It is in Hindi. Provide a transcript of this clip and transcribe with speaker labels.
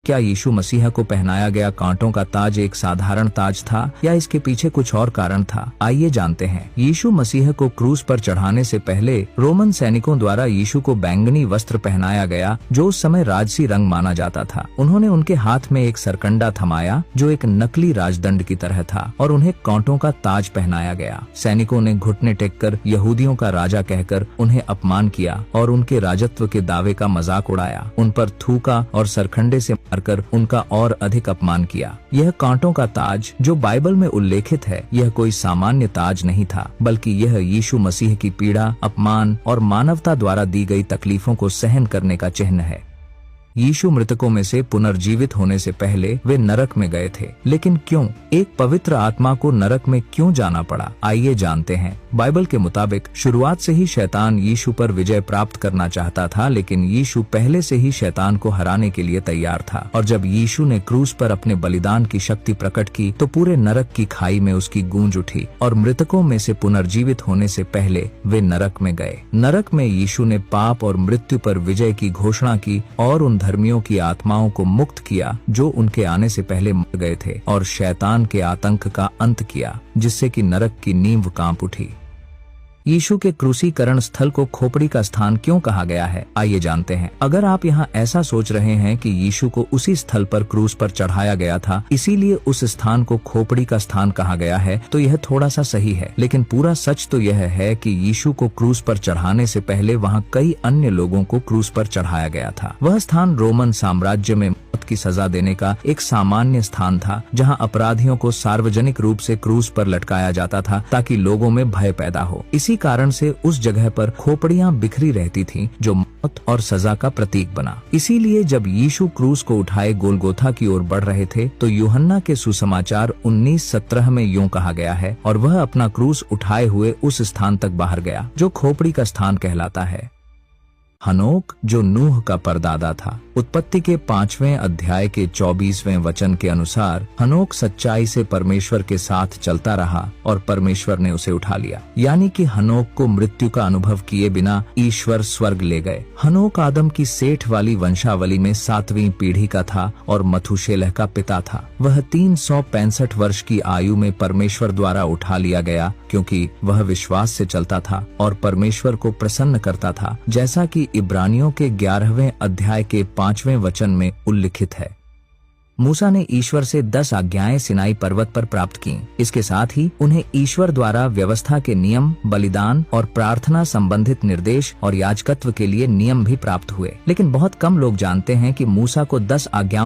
Speaker 1: क्या यीशु मसीह को पहनाया गया कांटों का ताज एक साधारण ताज था या इसके पीछे कुछ और कारण था? आइए जानते हैं। यीशु मसीह को क्रूस पर चढ़ाने से पहले रोमन सैनिकों द्वारा यीशु को बैंगनी वस्त्र पहनाया गया, जो उस समय राजसी रंग माना जाता था। उन्होंने उनके हाथ में एक सरकंडा थमाया जो एक नकली राजदंड की तरह था, और उन्हें कांटों का ताज पहनाया गया। सैनिकों ने घुटने टेककर यहूदियों का राजा कहकर उन्हें अपमान किया और उनके राजत्व के दावे का मजाक उड़ाया। उन पर थूका और सरखंडे से कर उनका और अधिक अपमान किया। यह कांटों का ताज जो बाइबल में उल्लेखित है, यह कोई सामान्य ताज नहीं था, बल्कि यह यीशु मसीह की पीड़ा, अपमान और मानवता द्वारा दी गई तकलीफों को सहन करने का चिन्ह है। यीशु मृतकों में से पुनर्जीवित होने से पहले वे नरक में गए थे, लेकिन क्यों? एक पवित्र आत्मा को नरक में क्यों जाना पड़ा? आइए जानते हैं। बाइबल के मुताबिक शुरुआत से ही शैतान यीशु पर विजय प्राप्त करना चाहता था, लेकिन यीशु पहले से ही शैतान को हराने के लिए तैयार था। और जब यीशु ने क्रूस पर अपने बलिदान की शक्ति प्रकट की, तो पूरे नरक की खाई में उसकी गूंज उठी और मृतकों में से पुनर्जीवित होने से पहले वे नरक में गए। नरक में यीशु ने पाप और मृत्यु पर विजय की घोषणा की और उन धर्मियों की आत्माओं को मुक्त किया जो उनके आने से पहले मर गए थे, और शैतान के आतंक का अंत किया, जिससे कि नरक की नींव कांप उठी। यीशु के क्रूसीकरण स्थल को खोपड़ी का स्थान क्यों कहा गया है? आइए जानते हैं। अगर आप यहाँ ऐसा सोच रहे हैं कि यीशु को उसी स्थल पर क्रूस पर चढ़ाया गया था, इसीलिए उस स्थान को खोपड़ी का स्थान कहा गया है, तो यह थोड़ा सा सही है, लेकिन पूरा सच तो यह है कि यीशु को क्रूस पर चढ़ाने से पहले वहाँ कई अन्य लोगों को क्रूस पर चढ़ाया गया था। वह स्थान रोमन साम्राज्य में मौत की सजा देने का एक सामान्य स्थान था, जहाँ अपराधियों को सार्वजनिक रूप से क्रूस पर लटकाया जाता था ताकि लोगों में भय पैदा हो। इसी कारण से उस जगह पर खोपड़ियां बिखरी रहती थीं, जो मौत और सजा का प्रतीक बना। इसीलिए जब यीशु क्रूस को उठाए गोलगोथा की ओर बढ़ रहे थे, तो यूहन्ना के सुसमाचार 19:17 में यूं कहा गया है, और वह अपना क्रूस उठाए हुए उस स्थान तक बाहर गया जो खोपड़ी का स्थान कहलाता है। हनोक, जो नूह का परदादा था, उत्पत्ति के 5वें अध्याय के 24वें वचन के अनुसार हनोक सच्चाई से परमेश्वर के साथ चलता रहा और परमेश्वर ने उसे उठा लिया। यानी कि हनोक को मृत्यु का अनुभव किए बिना ईश्वर स्वर्ग ले गए। हनोक आदम की सेठ वाली वंशावली में 7वीं पीढ़ी का था और मथुशेलह का पिता था। वह 365 वर्ष की आयु में परमेश्वर द्वारा उठा लिया गया, क्योंकि वह विश्वास से चलता था और परमेश्वर को प्रसन्न करता था, जैसा कि इब्रानियों के 11वें अध्याय के 5वें वचन में उल्लिखित है। मूसा ने ईश्वर से 10 आज्ञाएं सिनाई पर्वत पर प्राप्त की। इसके साथ ही उन्हें ईश्वर द्वारा व्यवस्था के नियम, बलिदान और प्रार्थना संबंधित निर्देश और याजकत्व के लिए नियम भी प्राप्त हुए। लेकिन बहुत कम लोग जानते हैं कि मूसा को 10 आज्ञाओं